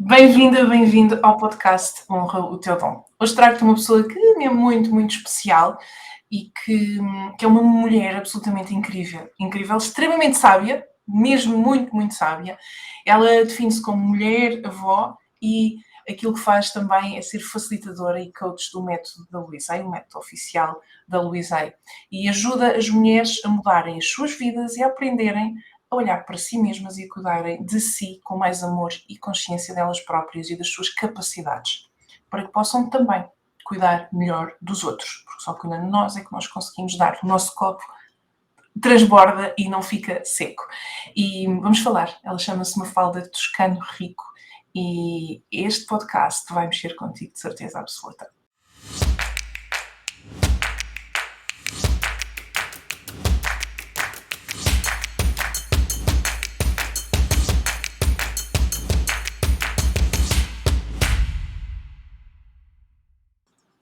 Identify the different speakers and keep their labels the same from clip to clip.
Speaker 1: Bem-vinda, bem-vindo ao podcast Honra o Teu Dom. Hoje trago-te uma pessoa que é muito, muito especial e que é uma mulher absolutamente incrível. Incrível, extremamente sábia, mesmo muito, muito sábia. Ela define-se como mulher, avó e aquilo que faz também é ser facilitadora e coach do método da Luísa, o método oficial da Luísa. E ajuda as mulheres a mudarem as suas vidas e a aprenderem a olhar para si mesmas e a cuidarem de si com mais amor e consciência delas próprias e das suas capacidades, para que possam também cuidar melhor dos outros, porque só cuidando de nós é que nós conseguimos dar o nosso copo transborda e não fica seco. E vamos falar, ela chama-se Mafalda Toscano Rico e este podcast vai mexer contigo de certeza absoluta.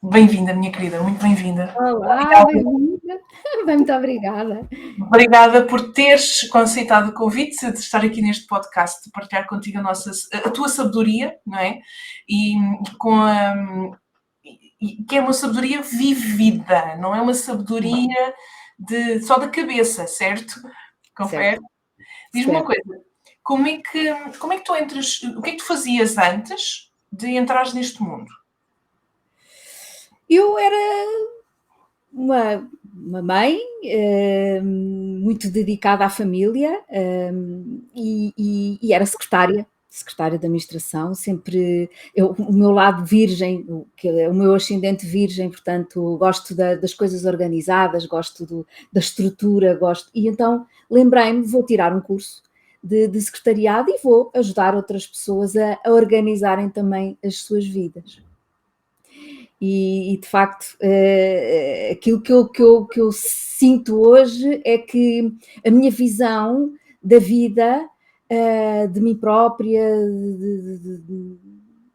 Speaker 1: Bem-vinda, minha querida, muito bem-vinda.
Speaker 2: Olá, bem-vinda. Muito obrigada.
Speaker 1: Obrigada por teres aceitado o convite de estar aqui neste podcast, de partilhar contigo a tua sabedoria, não é? E que é uma sabedoria vivida, não é uma sabedoria só da cabeça, certo? Confere?
Speaker 2: Certo.
Speaker 1: Diz-me uma
Speaker 2: Certo.
Speaker 1: coisa, como é que tu entras, o que é que tu fazias antes de entrares neste mundo?
Speaker 2: Eu era uma mãe muito dedicada à família e era secretária de administração, sempre o meu lado virgem, o meu ascendente virgem, portanto gosto das coisas organizadas, gosto da estrutura, e então lembrei-me, vou tirar um curso de secretariado e vou ajudar outras pessoas a organizarem também as suas vidas. E de facto, aquilo que eu sinto hoje é que a minha visão da vida, de mim própria,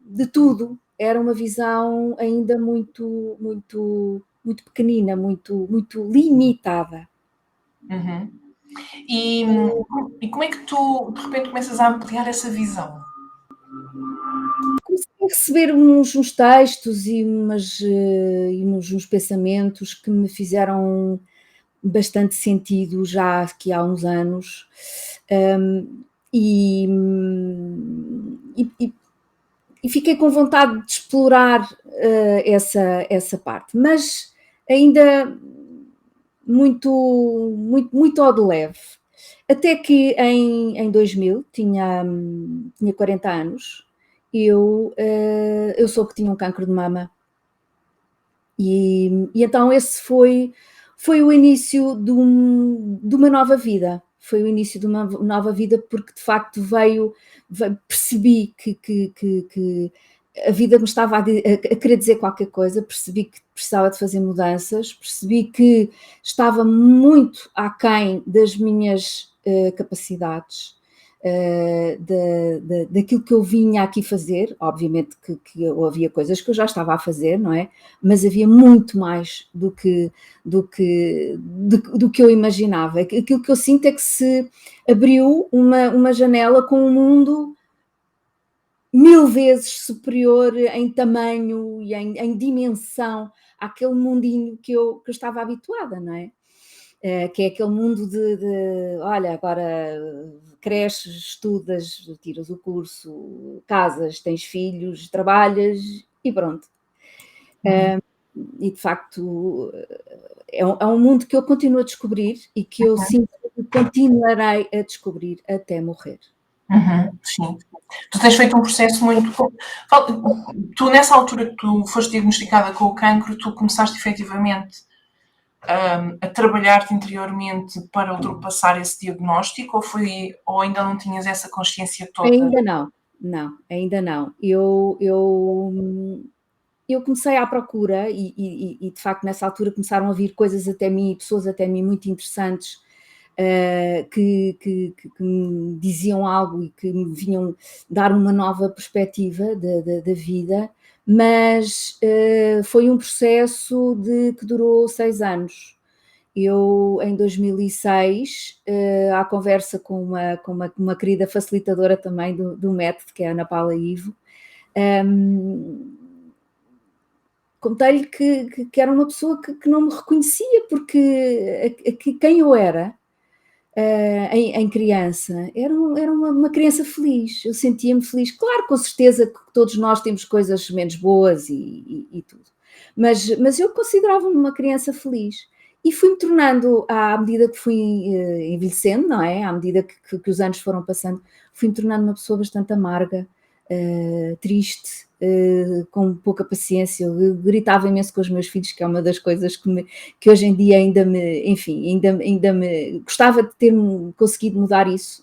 Speaker 2: de tudo, era uma visão ainda muito, muito, muito pequenina, muito, muito limitada.
Speaker 1: Uhum. E como é que tu, de repente, começas a ampliar essa visão?
Speaker 2: Comecei a receber uns textos e uns pensamentos que me fizeram bastante sentido já aqui há uns anos, e fiquei com vontade de explorar essa parte, mas ainda muito, muito, muito ao de leve. Até que em 2000, tinha 40 anos, eu soube que tinha um cancro de mama. E então esse foi o início de uma nova vida. Foi o início de uma nova vida, porque de facto percebi que a vida me estava a querer dizer qualquer coisa, percebi que precisava de fazer mudanças, percebi que estava muito aquém das minhas capacidades, daquilo que eu vinha aqui fazer. Obviamente que havia coisas que eu já estava a fazer, não é? Mas havia muito mais do que eu imaginava. Aquilo que eu sinto é que se abriu uma janela com um mundo 1000 vezes superior em tamanho e em dimensão àquele mundinho que eu estava habituada, não é? Que é aquele mundo olha, agora cresces, estudas, tiras o curso, casas, tens filhos, trabalhas e pronto. E de facto é um mundo que eu continuo a descobrir e que eu sinto que continuarei a descobrir até morrer.
Speaker 1: Sim. Tu tens feito um processo muito... Tu, nessa altura que tu foste diagnosticada com o cancro, tu começaste efetivamente a trabalhar-te interiormente para ultrapassar esse diagnóstico ou ainda não tinhas essa consciência toda?
Speaker 2: Ainda ainda não. Eu comecei à procura e de facto nessa altura começaram a vir coisas até mim, pessoas até mim muito interessantes, que me diziam algo e que me vinham dar uma nova perspectiva da vida, mas foi um processo que durou 6 anos. eu em 2006, à conversa com uma querida facilitadora também do método, que é a Ana Paula Ivo, contei-lhe que era uma pessoa que não me reconhecia, porque quem eu era em criança era uma criança feliz, eu sentia-me feliz. Claro, com certeza que todos nós temos coisas menos boas e tudo, mas eu considerava-me uma criança feliz. E fui-me tornando, à medida que fui envelhecendo, não é? À medida que os anos foram passando, fui-me tornando uma pessoa bastante amarga, triste, com pouca paciência. Eu gritava imenso com os meus filhos, que é uma das coisas que hoje em dia ainda me gostava de ter conseguido mudar isso,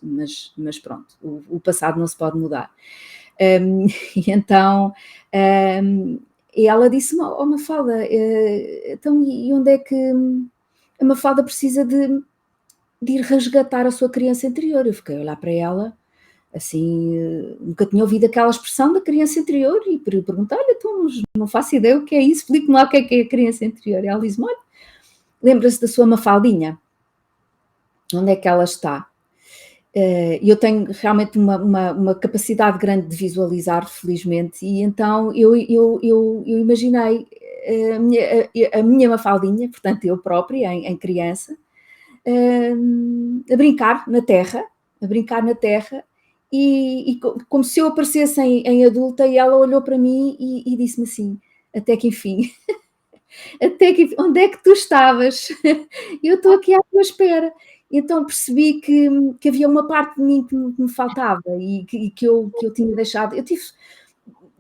Speaker 2: mas pronto, o passado não se pode mudar. E então e ela disse-me: "Oh, Mafalda, então e onde é que a Mafalda precisa de ir resgatar a sua criança interior?" Eu fiquei a olhar para ela, assim, nunca tinha ouvido aquela expressão da criança interior, e perguntei: "Olha, então, não faço ideia o que é isso, explique-me lá o que é a criança interior." E ela disse-me: "Olha, lembra-se da sua Mafaldinha? Onde é que ela está?" E eu tenho realmente uma capacidade grande de visualizar, felizmente, e então eu imaginei a minha Mafaldinha, portanto eu própria, em criança, a brincar na terra, e como se eu aparecesse em adulta, e ela olhou para mim e disse-me assim: "Até que enfim, onde é que tu estavas? Eu estou aqui à tua espera." Então percebi que havia uma parte de mim que me faltava, e que eu tinha deixado.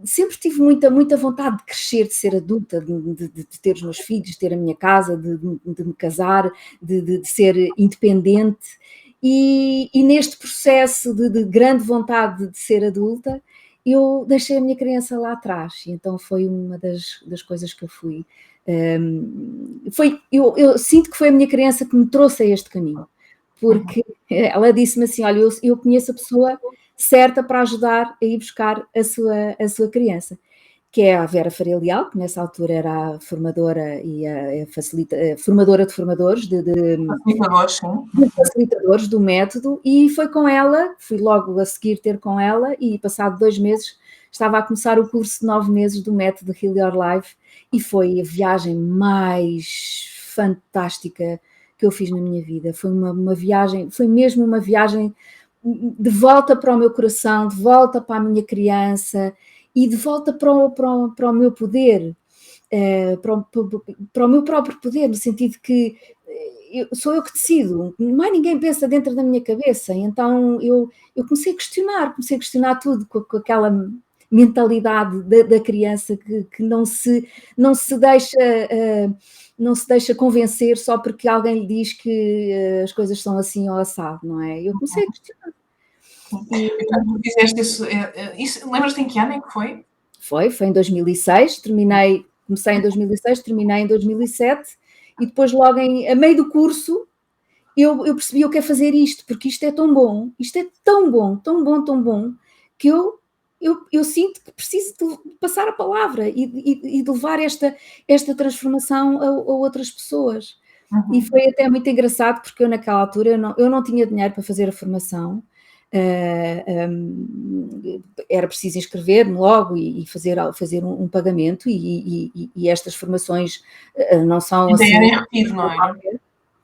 Speaker 2: Sempre tive muita vontade de crescer, de ser adulta, de ter os meus filhos, de ter a minha casa, de me casar, de ser independente. E neste processo de grande vontade de ser adulta, eu deixei a minha criança lá atrás, e então foi uma das coisas que eu fui. Eu sinto que foi a minha criança que me trouxe a este caminho, porque ela disse-me assim: "Olha, eu conheço a pessoa certa para ajudar a ir buscar a sua criança", que é a Vera Faria Leal, que nessa altura era a formadora e a formadora de formadores,
Speaker 1: Facilitadores, sim.
Speaker 2: de facilitadores do método, e foi com ela, fui logo a seguir ter com ela, e passado 2 meses estava a começar o curso de 9 meses do método Heal Your Life, e foi a viagem mais fantástica que eu fiz na minha vida. Foi uma viagem, foi mesmo uma viagem de volta para o meu coração, de volta para a minha criança, e de volta para o meu poder, para o meu próprio poder, no sentido que sou eu que decido, mais ninguém pensa dentro da minha cabeça. E então eu comecei a questionar tudo com aquela mentalidade da criança que não se deixa convencer só porque alguém lhe diz que as coisas são assim ou assado, não é? Eu comecei a questionar.
Speaker 1: E quando tu fizeste isso, lembras-te em que ano é que foi?
Speaker 2: Foi em 2006, comecei em 2006, terminei em 2007, e depois logo a meio do curso eu percebi: eu quero fazer isto, porque isto é tão bom, isto é tão bom, tão bom, tão bom, que eu sinto que preciso de passar a palavra e de levar esta transformação a outras pessoas. E foi até muito engraçado, porque eu naquela altura eu não tinha dinheiro para fazer a formação, era preciso inscrever-me logo e fazer um pagamento, e estas formações não são
Speaker 1: Ainda
Speaker 2: assim.
Speaker 1: era em retiro, não era?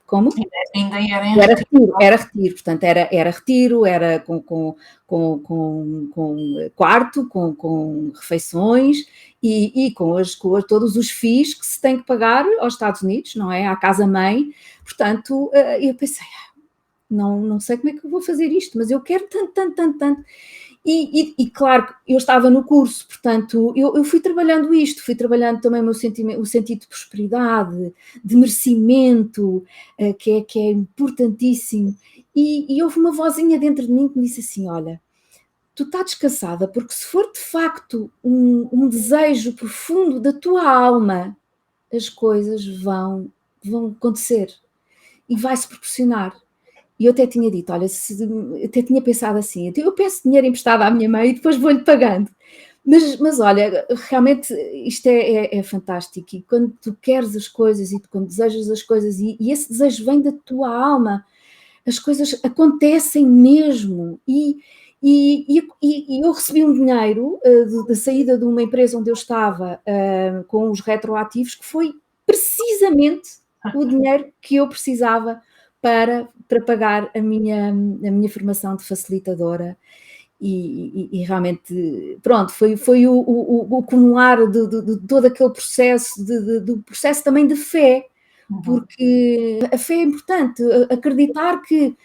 Speaker 2: Como?
Speaker 1: Ainda era em retiro.
Speaker 2: Era retiro, portanto, era retiro, era com quarto, com refeições, e com todos os FIIs que se tem que pagar aos Estados Unidos, não é? À casa-mãe. Portanto, eu pensei: não sei como é que eu vou fazer isto, mas eu quero tanto. E claro, eu estava no curso, portanto, eu fui trabalhando isto, fui trabalhando também o sentido de prosperidade, de merecimento, que é importantíssimo. E houve uma vozinha dentro de mim que me disse assim: "Olha, tu estás descansada, porque se for de facto um desejo profundo da tua alma, as coisas vão acontecer e vai-se proporcionar." E eu até tinha dito: "Olha, até tinha pensado assim, eu peço dinheiro emprestado à minha mãe e depois vou-lhe pagando." Mas olha, realmente isto é fantástico, e quando tu queres as coisas e quando desejas as coisas e esse desejo vem da tua alma, as coisas acontecem mesmo. E eu recebi um dinheiro de saída de uma empresa onde eu estava com os retroativos, que foi precisamente o dinheiro que eu precisava para pagar a minha formação de facilitadora. E realmente, pronto, foi o acumular de todo aquele processo, do processo também de fé, porque a fé é importante, acreditar que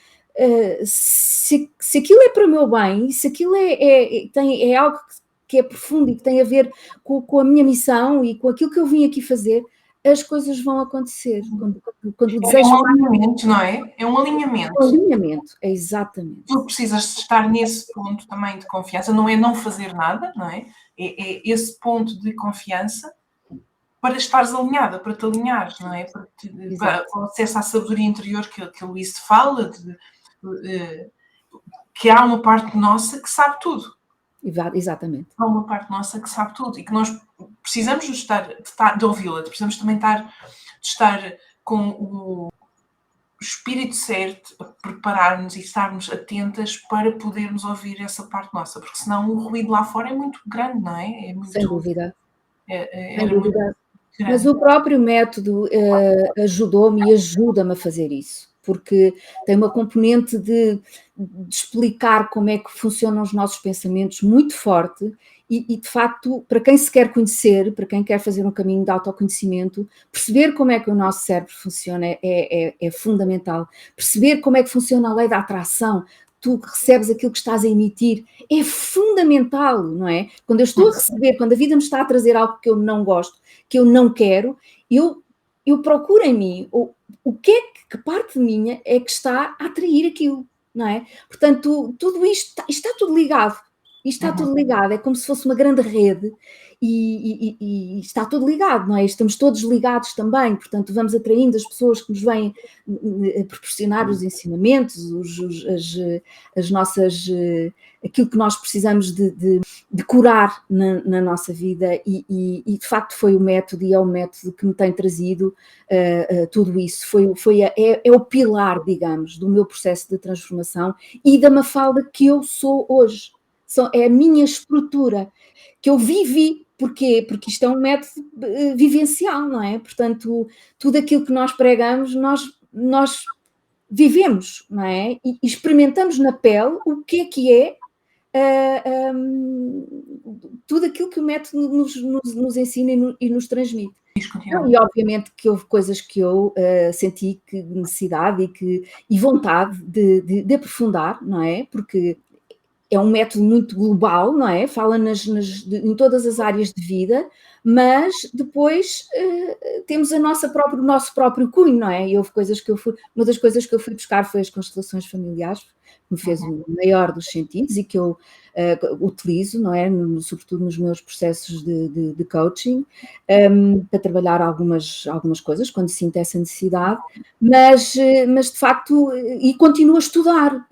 Speaker 2: se aquilo é para o meu bem, se aquilo é algo que é profundo e que tem a ver com a minha missão e com aquilo que eu vim aqui fazer, as coisas vão acontecer. Quando o
Speaker 1: É
Speaker 2: desejo
Speaker 1: um alinhamento, não é? É um alinhamento.
Speaker 2: alinhamento, é exatamente.
Speaker 1: Tu precisas estar nesse ponto também de confiança, não é não fazer nada, não é? É esse ponto de confiança para estares alinhada, para te alinhares, não é? Para o acesso à sabedoria interior que a Luís fala, que há uma parte nossa que sabe tudo.
Speaker 2: Exatamente.
Speaker 1: Há uma parte nossa que sabe tudo e que nós precisamos de ouvi-la, precisamos também de estar com o espírito certo, a preparar-nos e estarmos atentas para podermos ouvir essa parte nossa, porque senão o ruído lá fora é muito grande, não é?
Speaker 2: Sem dúvida.
Speaker 1: Era muito grande.
Speaker 2: Mas o próprio método ajudou-me e ajuda-me a fazer isso, porque tem uma componente de explicar como é que funcionam os nossos pensamentos muito forte e, de facto, para quem se quer conhecer, para quem quer fazer um caminho de autoconhecimento, perceber como é que o nosso cérebro funciona é fundamental. Perceber como é que funciona a lei da atração, tu recebes aquilo que estás a emitir, é fundamental, não é? Quando eu estou a receber, quando a vida me está a trazer algo que eu não gosto, que eu não quero, eu procuro em mim o que é que parte minha é que está a atrair aquilo, não é? Portanto, tudo isto está tudo ligado. Isto está tudo ligado, é como se fosse uma grande rede e está tudo ligado, não é? Estamos todos ligados também, portanto, vamos atraindo as pessoas que nos vêm proporcionar os ensinamentos, as nossas, aquilo que nós precisamos de curar na nossa vida e de facto foi o método e é o método que me tem trazido tudo isso. É o pilar, digamos, do meu processo de transformação e da Mafalda que eu sou hoje. É a minha estrutura que eu vivi. Porquê? Porque isto é um método vivencial, não é? Portanto, tudo aquilo que nós pregamos, nós vivemos, não é? E experimentamos na pele o que é tudo aquilo que o método nos ensina e nos transmite. E obviamente que houve coisas que eu senti que necessidade e vontade de aprofundar, não é? Porque é um método muito global, não é? Fala em todas as áreas de vida, mas depois temos o nosso próprio cunho, não é? E houve coisas que uma das coisas que eu fui buscar foi as constelações familiares, que me fez o maior dos sentidos e que eu utilizo, não é? Sobretudo nos meus processos de coaching, para trabalhar algumas coisas, quando sinto essa necessidade, mas de facto, e continuo a estudar,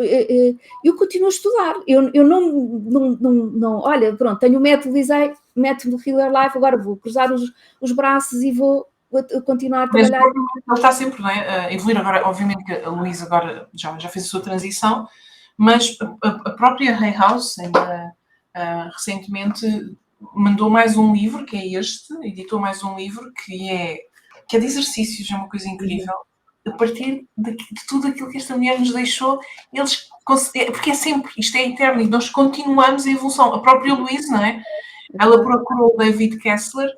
Speaker 2: eu continuo a estudar, eu não olha, pronto, tenho o método Healer Life, agora vou cruzar os braços e vou continuar a trabalhar.
Speaker 1: Ele está sempre a evoluir. Agora, obviamente que a Luísa agora já fez a sua transição, mas a própria Hay House ainda recentemente mandou mais um livro, que é este, editou mais um livro que é de exercícios, é uma coisa incrível. A partir de tudo aquilo que esta mulher nos deixou, porque é sempre, isto é eterno e nós continuamos a evolução. A própria Luísa, não é? Ela procurou o David Kessler,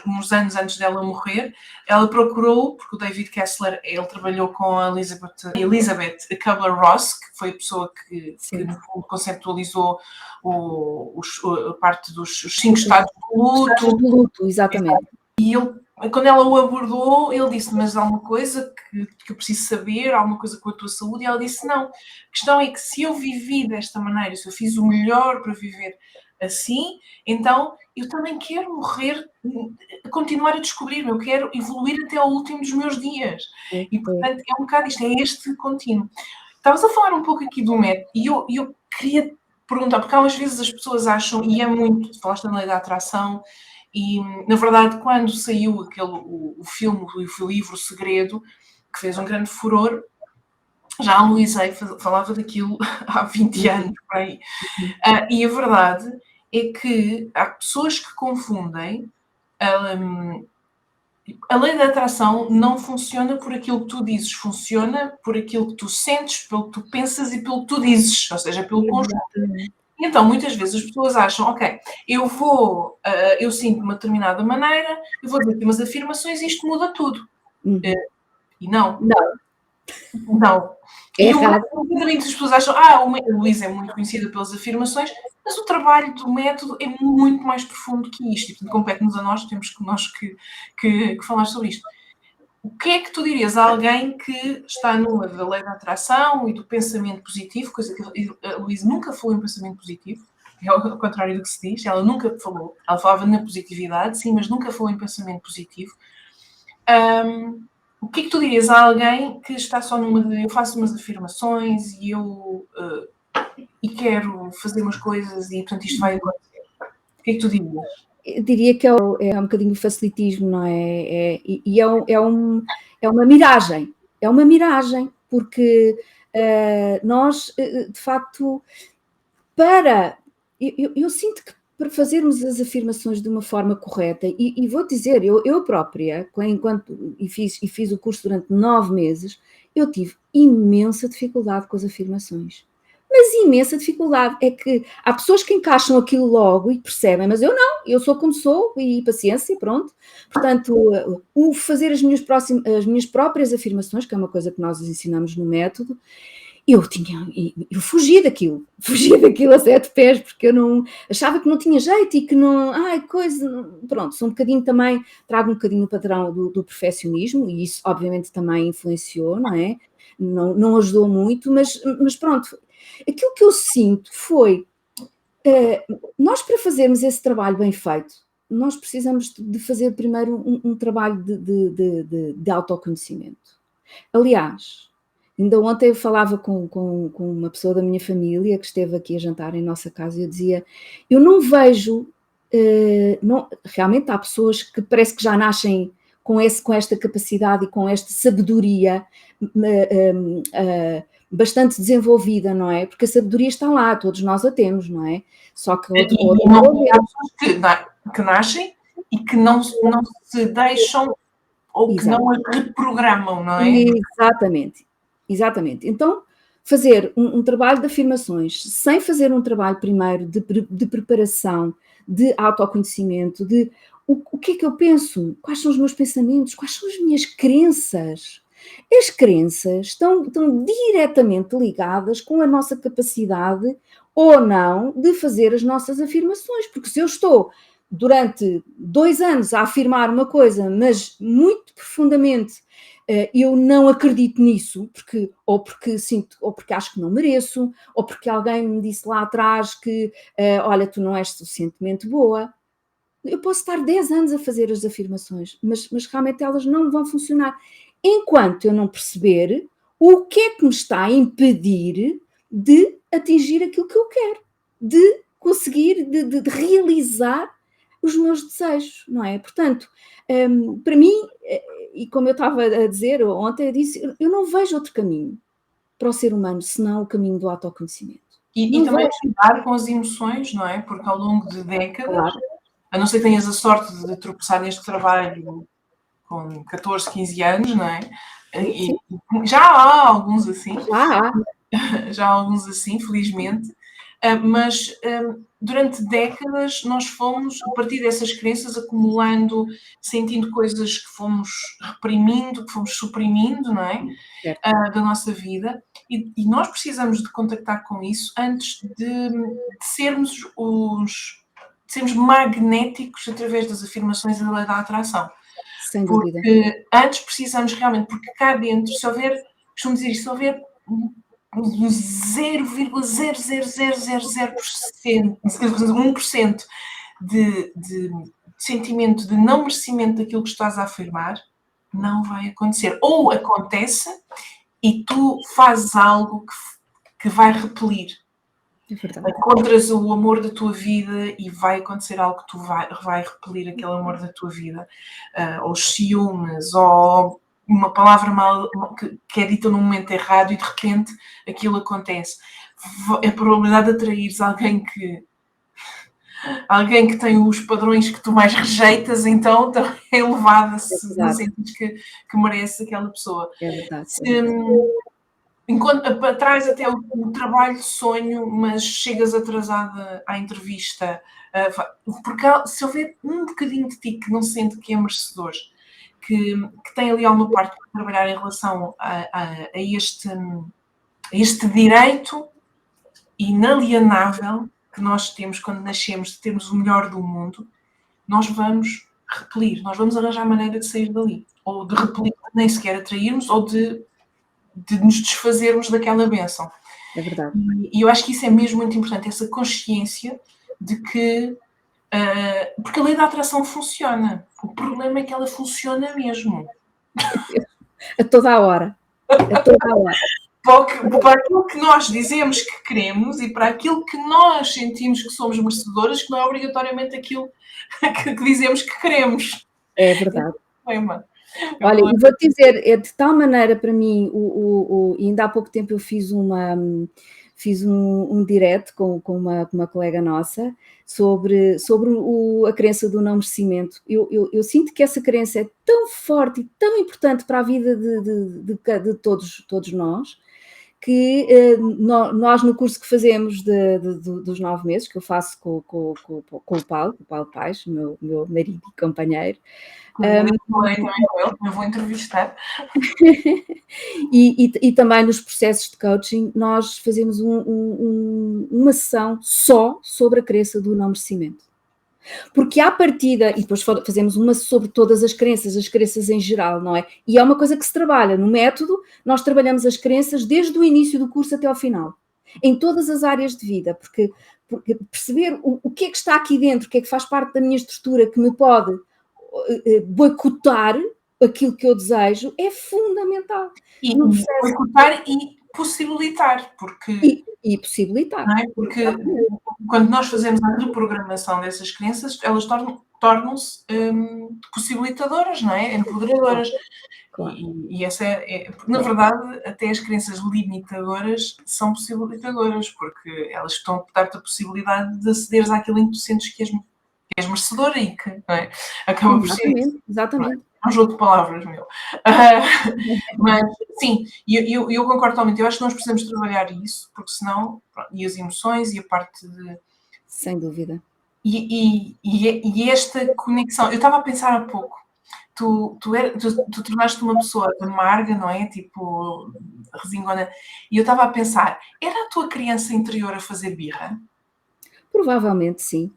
Speaker 1: uns anos antes dela morrer, ela procurou, porque o David Kessler, ele trabalhou com a Elizabeth Kubler-Ross, que foi a pessoa que no fundo conceptualizou a parte dos 5 estados do
Speaker 2: luto. Exatamente.
Speaker 1: E quando ela o abordou, ele disse, mas há uma coisa que eu preciso saber, há uma coisa com a tua saúde, e ela disse, não, a questão é que se eu vivi desta maneira, se eu fiz o melhor para viver assim, então eu também quero morrer, continuar a descobrir-me, eu quero evoluir até ao último dos meus dias. E, portanto, é um bocado isto, é este contínuo. Estavas a falar um pouco aqui do método, e eu queria perguntar, porque às vezes as pessoas acham, e é muito, falaste na lei da atração, e na verdade quando saiu o filme, o livro O Segredo, que fez um grande furor, já a Luísa falava daquilo há 20 anos, por aí. E a verdade é que há pessoas que confundem a lei da atração não funciona por aquilo que tu dizes, funciona por aquilo que tu sentes, pelo que tu pensas e pelo que tu dizes, ou seja, pelo conjunto. E então, muitas vezes as pessoas acham, ok, eu sinto de uma determinada maneira, eu vou dizer aqui umas afirmações e isto muda tudo. E não. Não.
Speaker 2: É
Speaker 1: E
Speaker 2: errado.
Speaker 1: as pessoas acham, a Luísa é muito conhecida pelas afirmações, mas o trabalho do método é muito mais profundo que isto. E, portanto, compete-nos a nós, temos que falar sobre isto. O que é que tu dirias a alguém que está numa da lei da atração e do pensamento positivo, coisa que a Luísa nunca falou em pensamento positivo, é ao contrário do que se diz, ela nunca falou, ela falava na positividade, sim, mas nunca falou em pensamento positivo. O que é que tu dirias a alguém que está só numa de eu faço umas afirmações e eu quero fazer umas coisas e, portanto, isto vai acontecer? O que é que tu dirias?
Speaker 2: Eu diria que é um bocadinho facilitismo, não é? É uma miragem. É uma miragem, porque nós, de facto, eu sinto que para fazermos as afirmações de uma forma correta, e vou dizer, eu própria, fiz o curso durante 9 meses, eu tive imensa dificuldade com as afirmações. Mas imensa dificuldade. É que há pessoas que encaixam aquilo logo e percebem, mas eu não, eu sou como sou e paciência, pronto. Portanto, o fazer as minhas próprias afirmações, que é uma coisa que nós ensinamos no método, eu fugia daquilo a 7 pés, porque eu não achava que não tinha jeito e que não, pronto, sou um bocadinho também, trago um bocadinho o padrão do perfeccionismo e isso obviamente também influenciou, não é? Não ajudou muito, mas pronto, aquilo que eu sinto foi, nós para fazermos esse trabalho bem feito, nós precisamos de fazer primeiro um trabalho de autoconhecimento. Aliás, ainda ontem eu falava com uma pessoa da minha família que esteve aqui a jantar em nossa casa e eu dizia, eu não vejo, realmente há pessoas que parece que já nascem com esta capacidade e com esta sabedoria bastante desenvolvida, não é? Porque a sabedoria está lá, todos nós a temos, não é? Só que
Speaker 1: há pessoas que nascem e que não se deixam ou que não as reprogramam, não é?
Speaker 2: Exatamente. Então, fazer um trabalho de afirmações sem fazer um trabalho primeiro de preparação, de autoconhecimento, de o que é que eu penso, quais são os meus pensamentos, quais são as minhas crenças. As crenças estão diretamente ligadas com a nossa capacidade ou não de fazer as nossas afirmações, porque se eu estou durante 2 anos a afirmar uma coisa, mas muito profundamente eu não acredito nisso, porque sinto, ou porque acho que não mereço, ou porque alguém me disse lá atrás que, olha, tu não és suficientemente boa. Eu posso estar 10 anos a fazer as afirmações, mas realmente elas não vão funcionar. Enquanto eu não perceber o que é que me está a impedir de atingir aquilo que eu quero, de conseguir, de realizar os meus desejos, não é? Portanto, para mim, e como eu estava a dizer ontem, eu disse, eu não vejo outro caminho para o ser humano senão o caminho do autoconhecimento.
Speaker 1: E também lidar com as emoções, não é? Porque ao longo de décadas, claro, a não ser que tenhas a sorte de tropeçar neste trabalho com 14, 15 anos, não é? E já há alguns assim. Já há alguns assim, felizmente. Mas durante décadas nós fomos, a partir dessas crenças, acumulando, sentindo coisas que fomos reprimindo, que fomos suprimindo, não é? Da nossa vida. E nós precisamos de contactar com isso antes de sermos magnéticos através das afirmações da lei da atração.
Speaker 2: Sem dúvida.
Speaker 1: Porque antes precisamos realmente, porque cá dentro, se houver 0,00000%, 1% de sentimento de não merecimento daquilo que estás a afirmar, não vai acontecer. Ou acontece e tu fazes algo que vai repelir.
Speaker 2: É verdade.
Speaker 1: Encontras o amor da tua vida e vai acontecer algo que tu vai repelir aquele amor da tua vida. Ou os ciúmes, ou uma palavra mal que é dita num momento errado e de repente aquilo acontece. A probabilidade de atraires alguém que tem os padrões que tu mais rejeitas, então também é elevada
Speaker 2: É
Speaker 1: se não
Speaker 2: verdade,
Speaker 1: sentes que merece aquela pessoa.
Speaker 2: é verdade, é
Speaker 1: Se,
Speaker 2: verdade.
Speaker 1: para trás até o trabalho de sonho, mas chegas atrasada à entrevista, porque se houver um bocadinho de ti que não sente que é merecedor, que tem ali alguma parte para trabalhar em relação a este direito inalienável que nós temos quando nascemos, de termos o melhor do mundo, nós vamos repelir, nós vamos arranjar maneira de sair dali, ou de repelir, nem sequer atrairmos, ou de nos desfazermos daquela bênção.
Speaker 2: É verdade.
Speaker 1: E eu acho que isso é mesmo muito importante, essa consciência de que, porque a lei da atração funciona, o problema é que ela funciona mesmo.
Speaker 2: A toda a hora. A toda a hora.
Speaker 1: Para aquilo que nós dizemos que queremos e para aquilo que nós sentimos que somos merecedoras, que não é obrigatoriamente aquilo que dizemos que queremos.
Speaker 2: É verdade.
Speaker 1: Problema.
Speaker 2: Olha, e vou-te dizer, é de tal maneira para mim, e ainda há pouco tempo eu fiz um direct com uma colega nossa sobre a crença do não merecimento. Eu sinto que essa crença é tão forte e tão importante para a vida de todos nós, que nós no curso que fazemos dos 9 meses, que eu faço com o Paulo Paes, meu marido e companheiro.
Speaker 1: Eu falei também com ele, eu vou entrevistar.
Speaker 2: E também nos processos de coaching nós fazemos uma sessão só sobre a crença do não merecimento. Porque à partida, e depois fazemos uma sobre todas as crenças em geral, não é? E é uma coisa que se trabalha no método, nós trabalhamos as crenças desde o início do curso até ao final, em todas as áreas de vida, porque perceber o que é que está aqui dentro, o que é que faz parte da minha estrutura, que me pode boicotar aquilo que eu desejo, é fundamental.
Speaker 1: E boicotar e possibilitar, porque...
Speaker 2: E possibilitar.
Speaker 1: Não é? Porque quando nós fazemos a reprogramação dessas crenças, elas tornam-se possibilitadoras, não é? Empoderadoras.
Speaker 2: Claro.
Speaker 1: E essa na verdade, até as crenças limitadoras são possibilitadoras, porque elas estão a dar-te a possibilidade de acederes àquilo em que tu sentes que és merecedora e que, não é? Acaba por ser isso.
Speaker 2: Exatamente.
Speaker 1: É um jogo de palavras, meu. Mas, sim, eu concordo totalmente. Eu acho que nós precisamos trabalhar isso, porque senão... E as emoções e a parte de...
Speaker 2: Sem dúvida.
Speaker 1: E esta conexão... Eu estava a pensar há pouco. Tu tornaste uma pessoa amarga, não é? Tipo, resingona. E eu estava a pensar, era a tua criança interior a fazer birra?
Speaker 2: Provavelmente, sim.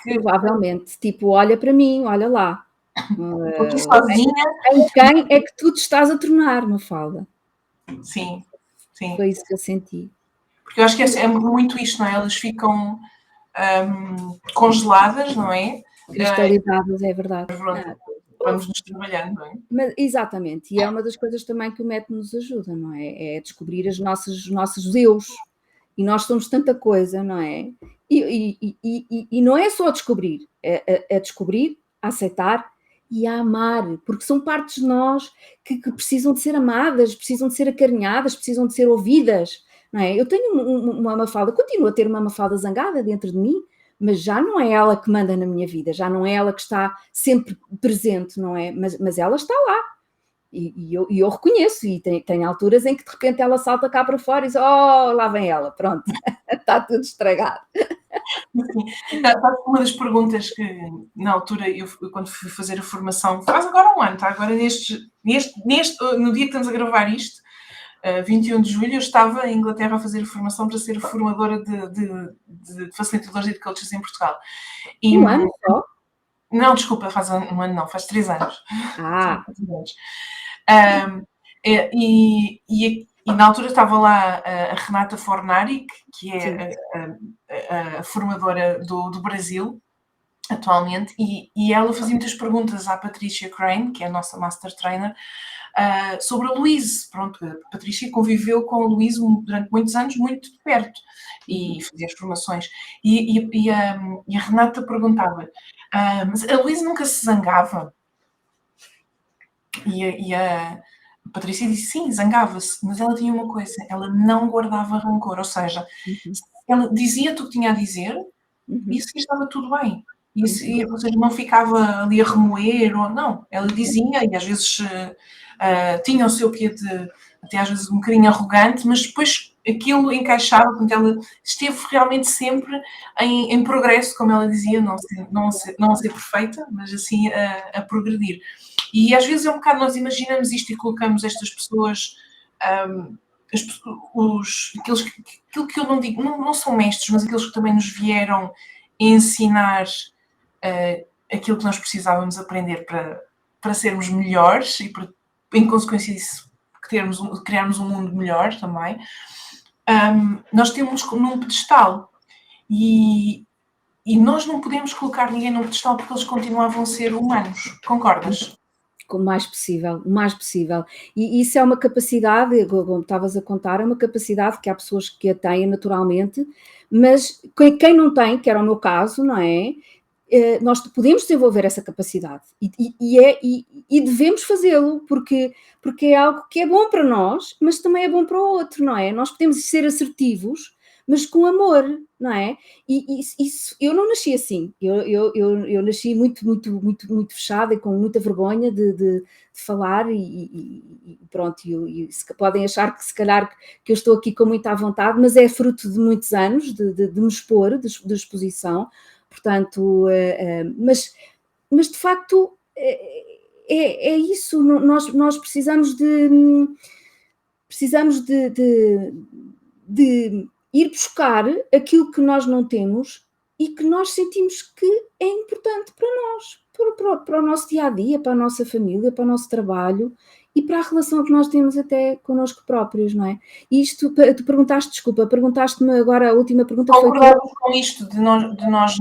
Speaker 2: Provavelmente. Tipo, olha para mim, olha lá.
Speaker 1: Estou aqui sozinha.
Speaker 2: Em quem é que tu te estás a tornar, Mafalda?
Speaker 1: Sim, sim.
Speaker 2: Foi isso que eu senti.
Speaker 1: Porque eu acho que é muito isto, não é? Elas ficam congeladas, não é?
Speaker 2: Cristalizadas, é verdade.
Speaker 1: Vamos nos trabalhando, não é?
Speaker 2: Mas, exatamente, e é uma das coisas também que o método nos ajuda, não é? É descobrir os nossos eus. E nós somos tanta coisa, não é? E não é só descobrir, é descobrir, a aceitar e a amar, porque são partes de nós que precisam de ser amadas, precisam de ser acarinhadas, precisam de ser ouvidas, não é? Eu tenho uma Mafalda, continuo a ter uma Mafalda zangada dentro de mim, mas já não é ela que manda na minha vida, já não é ela que está sempre presente, não é? Mas ela está lá. E eu reconheço, e tem alturas em que de repente ela salta cá para fora e diz, oh, lá vem ela, pronto, está tudo estragado.
Speaker 1: Uma das perguntas que na altura eu quando fui fazer a formação, faz agora um ano, está agora no dia que estamos a gravar isto, 21 de julho, eu estava em Inglaterra a fazer a formação para ser formadora de facilitadores e de coaches em Portugal.
Speaker 2: Um ano só?
Speaker 1: Não, desculpa, faz um ano não, faz 3 anos. E na altura estava lá a Renata Fornari, que é a formadora do Brasil, atualmente, e ela fazia muitas perguntas à Patricia Crane, que é a nossa Master Trainer, sobre a Luíse. Pronto, a Patrícia conviveu com a Luíse durante muitos anos, muito de perto, e fazia as formações. E a Renata perguntava, mas a Luíse nunca se zangava? E a Patrícia disse, sim, zangava-se, mas ela tinha uma coisa, ela não guardava rancor, ou seja, ela dizia-te o que tinha a dizer, e isso estava tudo bem. Ou seja, não ficava ali a remoer, ou não, ela dizia, e às vezes tinha o seu quê de, até às vezes um bocadinho arrogante, mas depois aquilo encaixava, portanto ela esteve realmente sempre em progresso, como ela dizia, não ser perfeita, mas assim a progredir. E às vezes é um bocado, nós imaginamos isto e colocamos estas pessoas, aquilo que eu não digo, não são mestres, mas aqueles que também nos vieram ensinar aquilo que nós precisávamos aprender para sermos melhores e para, em consequência disso, criarmos um mundo melhor também. Nós temos num pedestal e nós não podemos colocar ninguém num pedestal porque eles continuavam a ser humanos. Concordas?
Speaker 2: O mais possível. E isso é uma capacidade, como estavas a contar, é uma capacidade que há pessoas que a têm naturalmente, mas quem não tem, que era o meu caso, não é? Nós podemos desenvolver essa capacidade e devemos fazê-lo, porque é algo que é bom para nós, mas também é bom para o outro, não é? Nós podemos ser assertivos, mas com amor, não é? E isso, eu não nasci assim, eu nasci muito fechada e com muita vergonha de falar e pronto, e podem achar que se calhar que eu estou aqui com muita vontade, mas é fruto de muitos anos de me expor, de exposição, portanto, mas de facto é isso, nós precisamos de ir buscar aquilo que nós não temos e que nós sentimos que é importante para nós, para o nosso dia-a-dia, para a nossa família, para o nosso trabalho e para a relação que nós temos até connosco próprios, não é? E isto, tu perguntaste-me agora, a última pergunta foi...
Speaker 1: Concordamos com isto de nós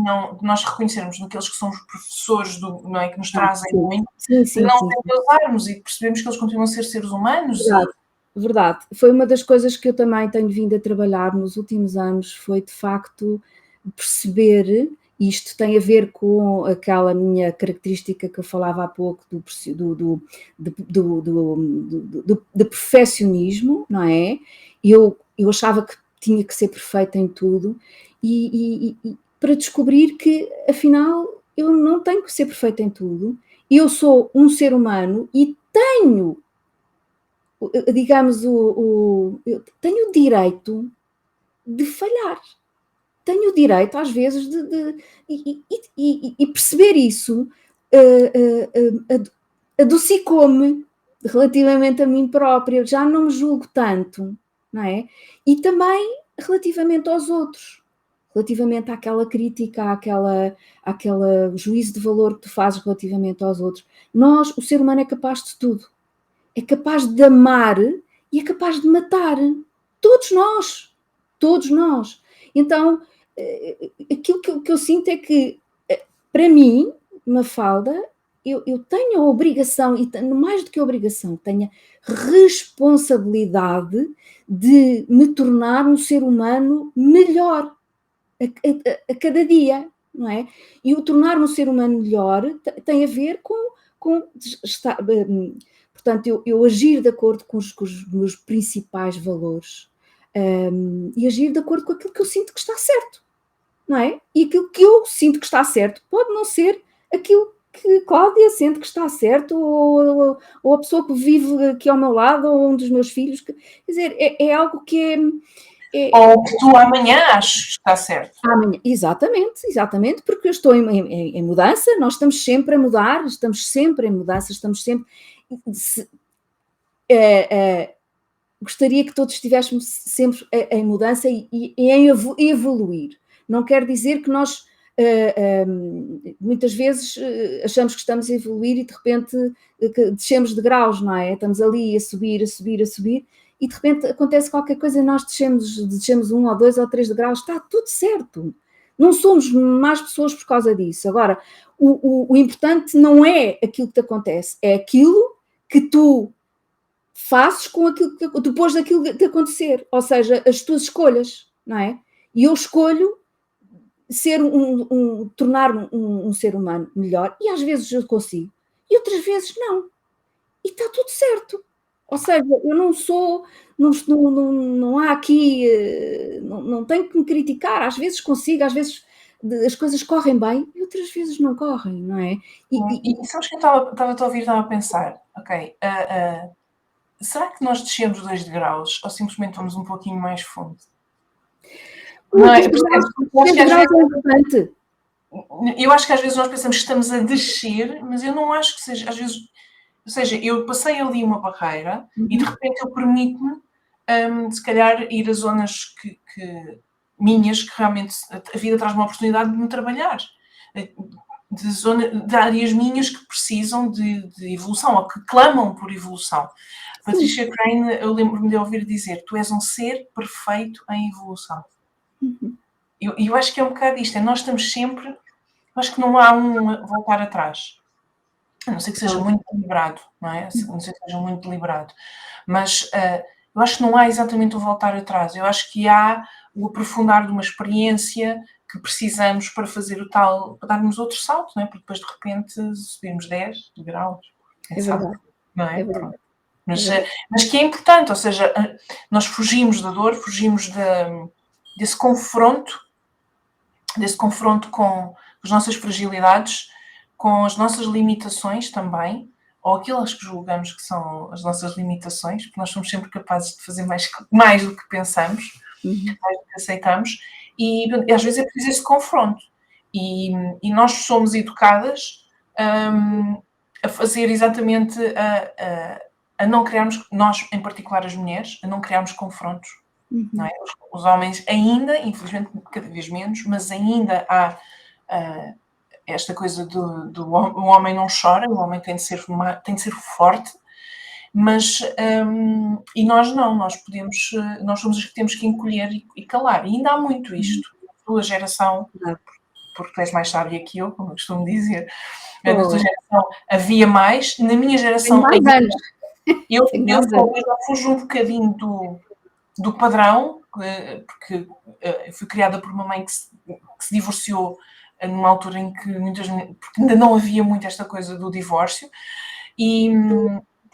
Speaker 1: reconhecermos naqueles que são os professores não é, que nos trazem muito, de não usarmos e percebemos que eles continuam a ser seres humanos.
Speaker 2: Verdade. Foi uma das coisas que eu também tenho vindo a trabalhar nos últimos anos, foi de facto perceber, isto tem a ver com aquela minha característica que eu falava há pouco do perfeccionismo, não é? Eu achava que tinha que ser perfeita em tudo e para descobrir que afinal eu não tenho que ser perfeita em tudo, eu sou um ser humano e tenho, digamos, eu tenho o direito de falhar. Tenho o direito, às vezes, de perceber isso adocicou-me relativamente a mim própria, já não me julgo tanto, não é? E também relativamente aos outros, relativamente àquela crítica, àquela juízo de valor que tu fazes relativamente aos outros. O ser humano é capaz de tudo. É capaz de amar e é capaz de matar. Todos nós. Então, aquilo que eu sinto é que, para mim, Mafalda, eu tenho a obrigação, e mais do que a obrigação, tenho a responsabilidade de me tornar um ser humano melhor a cada dia, não é? E o tornar-me um ser humano melhor tem a ver com portanto, eu agir de acordo com os meus principais valores e agir de acordo com aquilo que eu sinto que está certo, não é? E aquilo que eu sinto que está certo pode não ser aquilo que Cláudia sente que está certo, ou a pessoa que vive aqui ao meu lado, ou um dos meus filhos. Quer dizer, é algo que é...
Speaker 1: Ou que tu amanhã achas que está certo.
Speaker 2: Amanhã, exatamente, porque eu estou em mudança, nós estamos sempre a mudar, estamos sempre em mudança, gostaria que todos estivéssemos sempre em mudança e em evoluir. Não quer dizer que nós muitas vezes achamos que estamos a evoluir e de repente descemos de graus, não é? Estamos ali a subir e de repente acontece qualquer coisa e nós descemos 1 ou 2 ou 3 degraus, está tudo certo. Não somos más pessoas por causa disso. Agora, o importante não é aquilo que te acontece, é aquilo que tu fazes com aquilo depois daquilo que acontecer, ou seja, as tuas escolhas, não é? E eu escolho ser tornar-me um ser humano melhor, e às vezes eu consigo, e outras vezes não. E está tudo certo. Ou seja, eu não sou, não há aqui, não tenho que me criticar, às vezes consigo, às vezes as coisas correm bem e outras vezes não correm, não é?
Speaker 1: E sabes que eu estava a ouvir, estava a pensar, ok, será que nós descemos 2 degraus ou simplesmente vamos um pouquinho mais fundo? Não é? Eu acho que às vezes nós pensamos que estamos a descer, mas eu não acho que seja, às vezes, ou seja, eu passei ali uma barreira e de repente eu permito-me, se calhar, ir a zonas minhas, que realmente a vida traz uma oportunidade de me trabalhar. De áreas minhas que precisam de evolução ou que clamam por evolução. Patricia Crane, eu lembro-me de ouvir dizer: tu és um ser perfeito em evolução. Eu acho que é um bocado isto, nós estamos sempre, eu acho que não há voltar atrás. A não ser que seja muito deliberado, não é? A não ser que seja muito deliberado. Mas eu acho que não há exatamente o voltar atrás. Eu acho que há o aprofundar de uma experiência que precisamos para fazer o tal, para darmos outro salto, não é? Porque depois de repente subimos 10 graus.
Speaker 2: É verdade.
Speaker 1: Não é?
Speaker 2: É verdade.
Speaker 1: Mas que é importante, ou seja, nós fugimos da dor, fugimos desse confronto com as nossas fragilidades, com as nossas limitações também, ou aquelas que julgamos que são as nossas limitações, porque nós somos sempre capazes de fazer mais do que pensamos, mais do que aceitamos, e às vezes é preciso esse confronto. E nós somos educadas a fazer exatamente, a não criarmos, nós em particular as mulheres, a não criarmos confrontos. Não é? Os homens ainda, infelizmente cada vez menos, mas ainda há esta coisa do o homem não chora, o homem tem de ser forte, mas e nós não, nós somos os que temos que encolher e calar, e ainda há muito isto. A tua geração, porque tu és mais sábia que eu, como eu costumo dizer, na tua geração havia mais, na minha geração eu já fujo um bocadinho do padrão, porque eu fui criada por uma mãe que se divorciou numa altura em que porque ainda não havia muito esta coisa do divórcio, e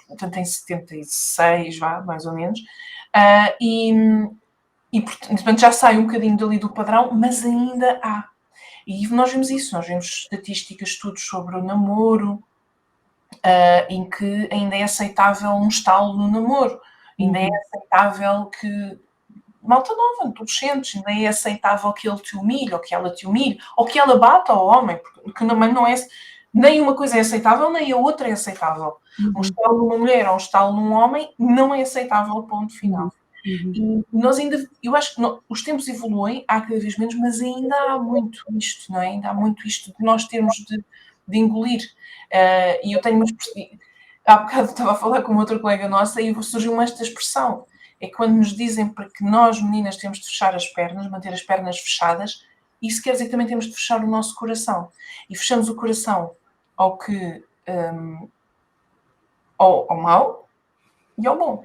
Speaker 1: portanto em 76, mais ou menos, e portanto já sai um bocadinho dali do padrão, mas ainda há. E nós vemos isso, nós vemos estatísticas, estudos sobre o namoro, em que ainda é aceitável um estalo no namoro, ainda é aceitável que malta nova, adolescentes, ainda é aceitável que ele te humilhe, ou que ela te humilhe, ou que ela bata ao homem, porque não é, nem uma coisa é aceitável, nem a outra é aceitável. Um estalo numa mulher ou um estalo num homem não é aceitável, ponto final. E nós ainda, eu acho que os tempos evoluem, há cada vez menos, mas ainda há muito isto, não é? Ainda há muito isto de nós termos de engolir. E eu tenho há bocado estava a falar com uma outra colega nossa e surgiu esta expressão. É quando nos dizem para que nós, meninas, temos de fechar as pernas, manter as pernas fechadas, isso quer dizer que também temos de fechar o nosso coração. E fechamos o coração ao que ao mau e ao bom.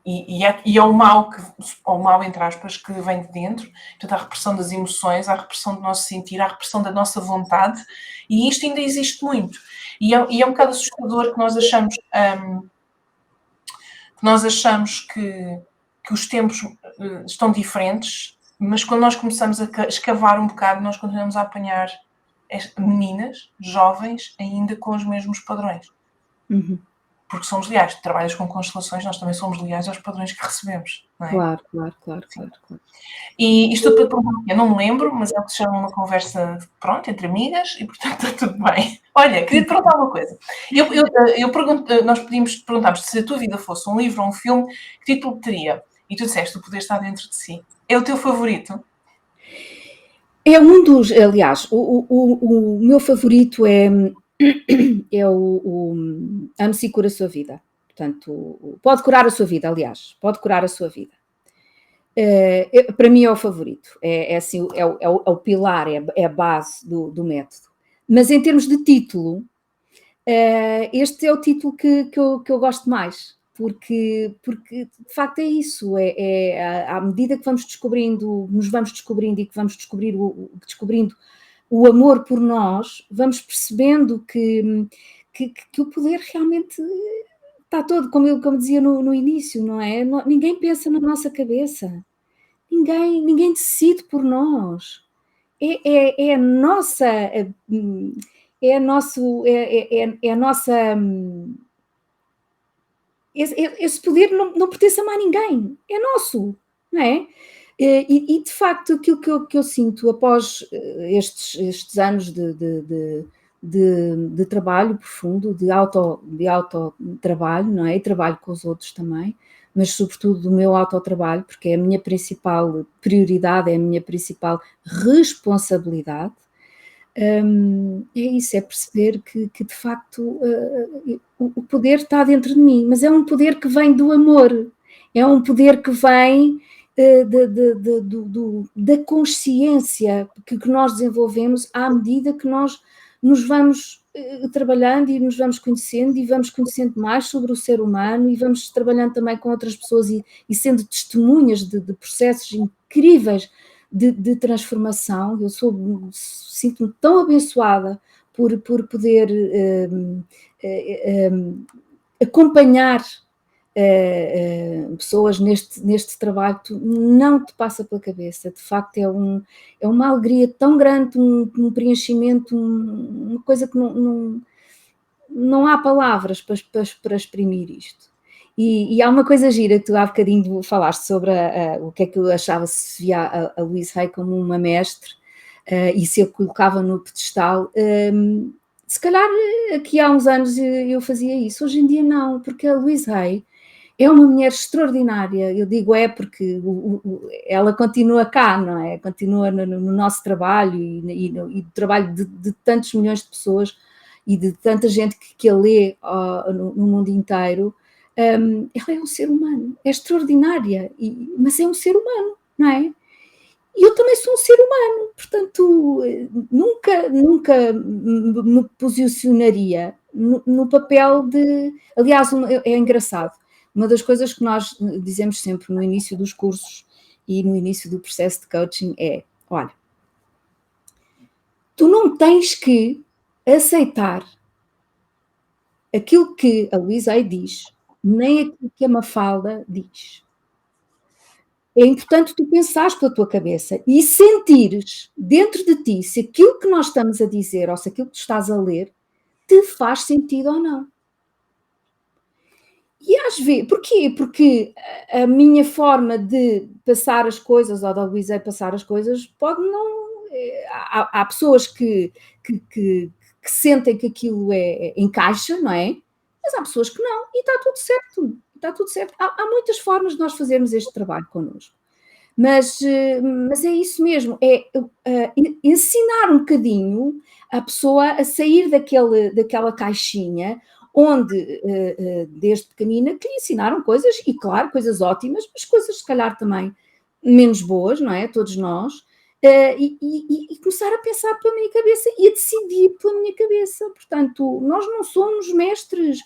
Speaker 1: E ao mau, entre aspas, que vem de dentro. Portanto, há a repressão das emoções, há a repressão do nosso sentir, há a repressão da nossa vontade, e isto ainda existe muito. E é um bocado assustador que nós achamos que os tempos estão diferentes, mas quando nós começamos a escavar um bocado, nós continuamos a apanhar meninas, jovens, ainda com os mesmos padrões. Porque somos leais. Tu trabalhas com constelações, nós também somos leais aos padrões que recebemos, não é?
Speaker 2: Claro.
Speaker 1: E isto tudo para perguntar, eu não me lembro, mas é o que se chama uma conversa, pronto, entre amigas, e portanto está tudo bem. Olha, queria te perguntar uma coisa. Nós perguntámos se a tua vida fosse um livro ou um filme, que título teria? E tu disseste, o poder está dentro de si. É o teu favorito?
Speaker 2: É um dos, aliás, o meu favorito é o Ame-se e Cura a Sua Vida. Portanto, pode curar a sua vida, aliás, pode curar a sua vida. Para mim é o favorito, assim, é o pilar, é a base do método. Mas em termos de título, este é o título que eu gosto mais. porque de facto é isso, à medida que vamos descobrindo, nos vamos descobrindo e que vamos descobrindo o amor por nós, vamos percebendo que o poder realmente está todo, como dizia no início, não é? Ninguém pensa na nossa cabeça, ninguém decide por nós. É a nossa, esse poder não pertence a mais ninguém, é nosso, não é? E de facto aquilo que eu sinto após estes anos de trabalho profundo, de autotrabalho, não é? E trabalho com os outros também, mas sobretudo do meu autotrabalho, porque é a minha principal prioridade, é a minha principal responsabilidade. É isso, é perceber que de facto o poder está dentro de mim, mas é um poder que vem do amor, é um poder que vem da consciência que nós desenvolvemos à medida que nós nos vamos trabalhando e nos vamos conhecendo e vamos conhecendo mais sobre o ser humano e vamos trabalhando também com outras pessoas e sendo testemunhas de processos incríveis de transformação. Eu sinto-me tão abençoada por poder acompanhar pessoas neste trabalho. Não te passa pela cabeça, de facto é uma alegria tão grande, um preenchimento, uma coisa que não há palavras para exprimir isto. E há uma coisa gira que tu há bocadinho falaste sobre o que é que eu achava se via a Louise Hay como uma mestre e se eu colocava no pedestal. Se calhar aqui há uns anos eu fazia isso, hoje em dia não, porque a Louise Hay é uma mulher extraordinária. Eu digo porque ela continua cá, não é? Continua no nosso trabalho e no trabalho de tantos milhões de pessoas e de tanta gente que a lê no mundo inteiro. Ela é um ser humano, é extraordinária, mas é um ser humano, não é? E eu também sou um ser humano, portanto, nunca me posicionaria no papel de... Aliás, é engraçado, uma das coisas que nós dizemos sempre no início dos cursos e no início do processo de coaching é, olha, tu não tens que aceitar aquilo que a Louise Hay diz, nem aquilo que a Mafalda diz. É importante tu pensares pela tua cabeça e sentires dentro de ti se aquilo que nós estamos a dizer ou se aquilo que tu estás a ler te faz sentido ou não. E às vezes, porquê? Porque a minha forma de passar as coisas ou da Louise Hay passar as coisas pode não... Há pessoas que sentem que aquilo encaixa, não é? Mas há pessoas que não, e está tudo certo. Está tudo certo. Há muitas formas de nós fazermos este trabalho connosco. Mas é isso mesmo, ensinar um bocadinho a pessoa a sair daquela caixinha onde, desde pequenina, que lhe ensinaram coisas, e claro, coisas ótimas, mas coisas se calhar também menos boas, não é? Todos nós, e começar a pensar pela minha cabeça e a decidir pela minha cabeça. Portanto, nós não somos mestres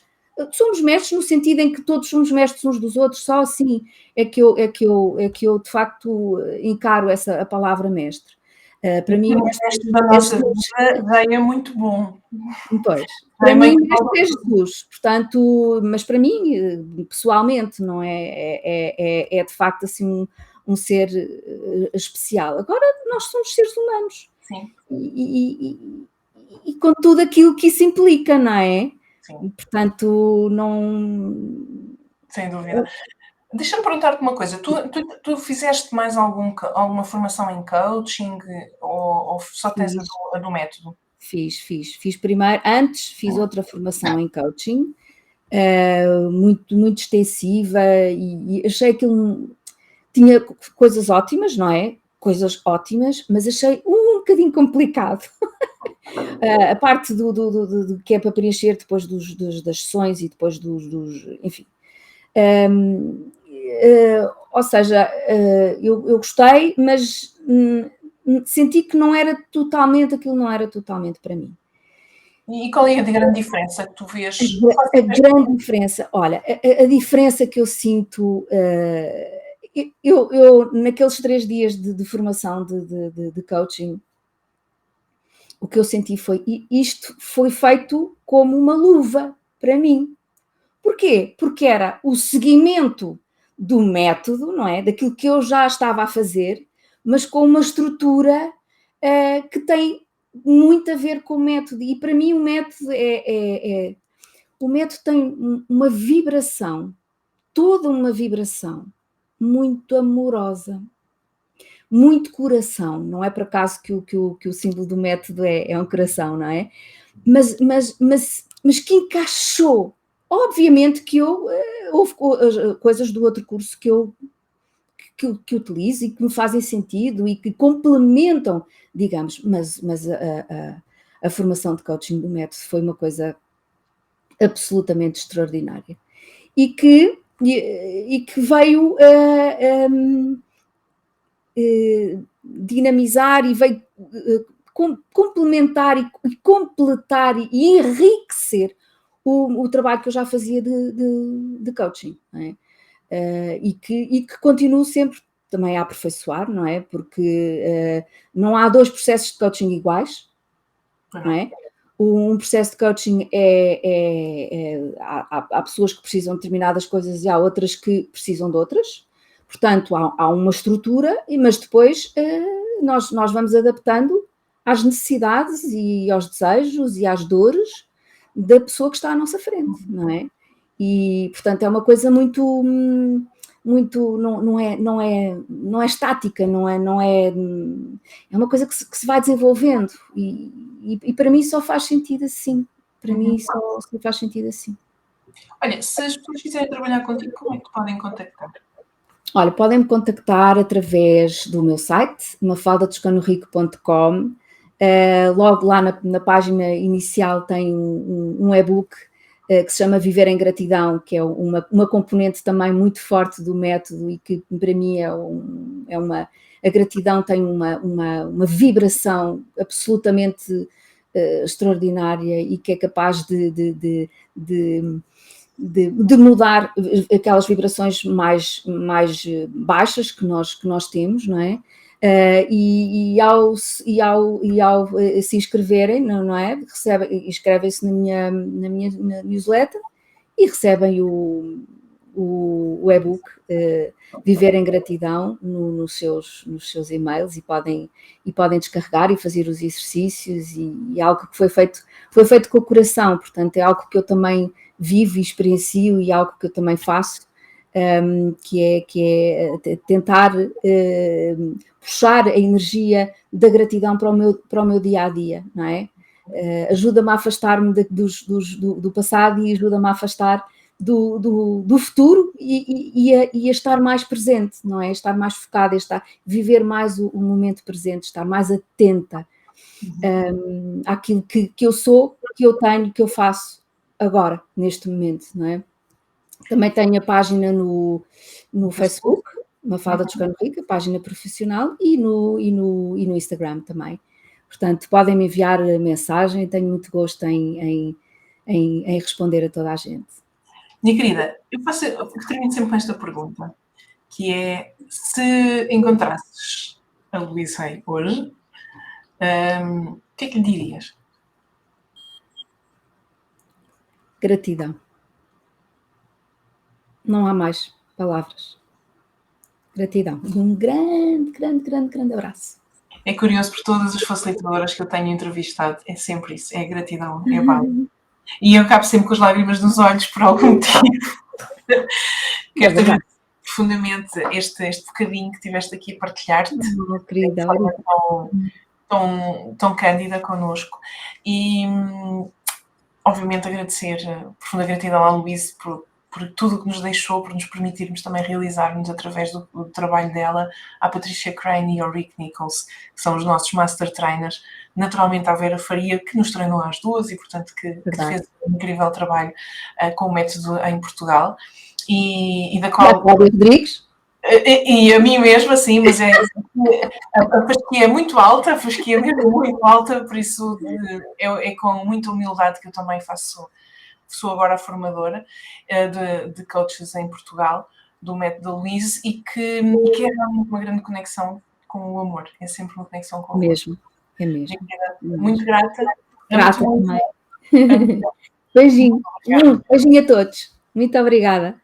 Speaker 2: no sentido em que todos somos mestres uns dos outros, só assim é que eu de facto encaro a palavra mestre. Para mim,
Speaker 1: mestre da nossa vida já é muito bom.
Speaker 2: Pois, para mim mestre é Jesus, portanto, mas para mim, pessoalmente, não é de facto assim um ser especial. Agora, nós somos seres humanos.
Speaker 1: Sim.
Speaker 2: E com tudo aquilo que isso implica, não é?
Speaker 1: Sim.
Speaker 2: Portanto, não...
Speaker 1: Sem dúvida. Deixa-me perguntar-te uma coisa. Tu fizeste mais alguma formação em coaching ou só tens a do método?
Speaker 2: Fiz primeiro, antes fiz outra formação em coaching, muito, muito extensiva, e achei que tinha coisas ótimas, não é? Coisas ótimas, mas achei um bocadinho complicado. A parte do que é para preencher depois das sessões e depois enfim. Ou seja, eu gostei, mas senti que aquilo não era totalmente para mim.
Speaker 1: E qual é a grande diferença que tu vês?
Speaker 2: A grande diferença, olha, a diferença que eu sinto, eu naqueles 3 dias de formação de coaching, o que eu senti foi, isto foi feito como uma luva para mim. Porquê? Porque era o seguimento do método, não é? Daquilo que eu já estava a fazer, mas com uma estrutura que tem muito a ver com o método. E para mim o método o método tem uma vibração, toda uma vibração muito amorosa, muito coração. Não é por acaso que o símbolo do método é um coração, não é? Mas que encaixou. Obviamente que houve coisas do outro curso que utilizo e que me fazem sentido e que complementam, digamos, mas a formação de coaching do método foi uma coisa absolutamente extraordinária e que veio dinamizar e veio complementar e completar e enriquecer o trabalho que eu já fazia de coaching, não é? E que continuo sempre também a aperfeiçoar, não é? Porque não há 2 processos de coaching iguais, não é? Um processo de coaching há pessoas que precisam de determinadas coisas e há outras que precisam de outras. Portanto, há uma estrutura, mas depois nós vamos adaptando às necessidades e aos desejos e às dores da pessoa que está à nossa frente, não é? E, portanto, é uma coisa muito não é estática, é uma coisa que se vai desenvolvendo e para mim só faz sentido assim. Para mim só faz sentido assim.
Speaker 1: Olha, se as pessoas quiserem trabalhar contigo, como é que te podem contactar?
Speaker 2: Olha, podem-me contactar através do meu site, mafaldatoscanorico.com. Logo lá na página inicial tem um e-book que se chama Viver em Gratidão, que é uma componente também muito forte do método e que para mim a gratidão tem uma vibração absolutamente extraordinária e que é capaz de mudar aquelas vibrações mais baixas que nós temos, não é? E ao se inscreverem, não é? Inscrevem-se na minha newsletter e recebem o e-book Viver em Gratidão nos seus e-mails e podem descarregar e fazer os exercícios e algo que foi feito com o coração, portanto é algo que eu também vivo e experiencio e algo que eu também faço, que é tentar puxar a energia da gratidão para o meu dia-a-dia, não é? Ajuda-me a afastar-me do passado e ajuda-me a afastar do futuro e a estar mais presente, não é? Estar mais focada, viver mais o momento presente, estar mais atenta àquilo que eu sou, que eu tenho, que eu faço agora, neste momento, não é? Também tenho a página no Facebook, Mafalda Toscano Rico, a página profissional, e no Instagram também. Portanto, podem me enviar mensagem, tenho muito gosto em responder a toda a gente.
Speaker 1: Minha querida, eu termino sempre com esta pergunta, que é, se encontrasses a Louise Hay hoje, o que é que lhe dirias?
Speaker 2: Gratidão. Não há mais palavras. Gratidão. E um grande abraço.
Speaker 1: É curioso, por todas as facilitadoras que eu tenho entrevistado, é sempre isso, é gratidão, é base. E eu acabo sempre com as lágrimas nos olhos por algum motivo. Quero agradecer profundamente este bocadinho que tiveste aqui a partilhar-te,
Speaker 2: querida,
Speaker 1: tão cândida connosco. E, obviamente, agradecer, profunda gratidão à Louise por tudo o que nos deixou, por nos permitirmos também realizarmos através do trabalho dela, à Patricia Crane e ao Rick Nichols, que são os nossos Master Trainers, naturalmente à Vera Faria, que nos treinou às duas e, portanto, que fez um incrível trabalho com o método em Portugal. E da qual...
Speaker 2: Cláudia Rodrigues.
Speaker 1: E a mim mesma, sim, mas a fasquia é muito alta, a fasquia é mesmo muito alta, por isso é com muita humildade que eu também sou agora a formadora de coaches em Portugal, do método Louise, e que é realmente uma grande conexão com o amor, é sempre uma conexão com o amor.
Speaker 2: Mesmo, é mesmo.
Speaker 1: Muito grata.
Speaker 2: Grata também. Beijinho. Beijinho a todos. Muito obrigada.